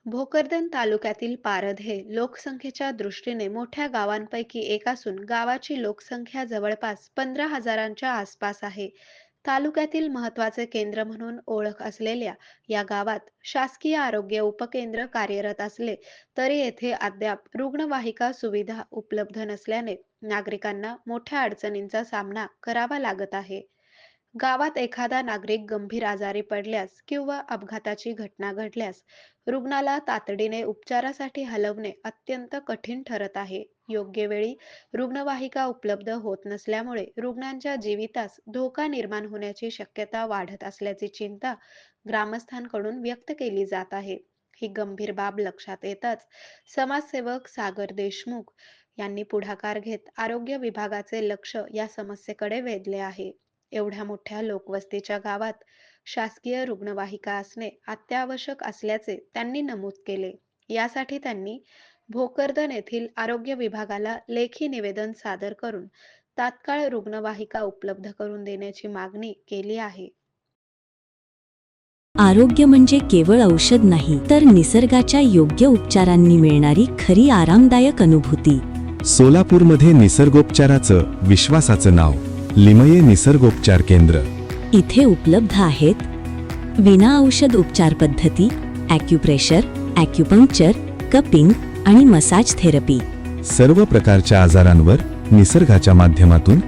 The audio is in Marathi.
भोकरदन तालुक्यातील पारध हे लोकसंख्येच्या दृष्टीने मोठ्या गावांपैकी एक असून गावाची लोकसंख्या जवळपास 15,000च्या आसपास आहे. तालुक्यातील महत्त्वाचे केंद्र म्हणून ओळख असलेल्या या गावात शासकीय आरोग्य उपकेंद्र कार्यरत असले तरी येथे अद्याप रुग्णवाहिका सुविधा उपलब्ध नसल्याने नागरिकांना मोठ्या अडचणींचा सामना करावा लागत आहे. गावात एखादा नागरिक गंभीर आजारी पडल्यास किंवा अपघाताची घटना घडल्यास रुग्णाला तातडीने उपचारासाठी हलवणे अत्यंत कठीण ठरत आहे. योग्य वेळी रुग्णवाहिका उपलब्ध होत नसल्यामुळे रुग्णांच्या जीवितास धोका निर्माण होण्याची शक्यता वाढत असल्याची चिंता ग्रामस्थांकडून व्यक्त केली जात आहे. ही गंभीर बाब लक्षात येताच समाजसेवक सागर देशमुख यांनी पुढाकार घेत आरोग्य विभागाचे लक्ष या समस्येकडे वेधले आहे. एवढ्या मोठ्या लोकवस्तीच्या गावात शासकीय रुग्णवाहिका असणे अत्यावश्यक असल्याचे त्यांनी नमूद केले. यासाठी त्यांनी भोकरदन येथील आरोग्य विभागाला लेखी निवेदन सादर करून तात्काळ रुग्णवाहिका उपलब्ध करून देण्याची मागणी केली आहे. आरोग्य म्हणजे केवळ औषध नाही, तर निसर्गाच्या योग्य उपचारांनी मिळणारी खरी आरामदायक अनुभूती. सोलापूरमध्ये निसर्गोपचाराचं विश्वासाचं नाव लिमये निसर्गोपचार केंद्र. इथे उपलब्ध आहेत विना औषध उपचार पद्धती, ॲक्युप्रेशर, ॲक्युपंक्चर, कपिंग आणि मसाज थेरपी. सर्व प्रकारच्या आजारांवर निसर्गाच्या माध्यमातून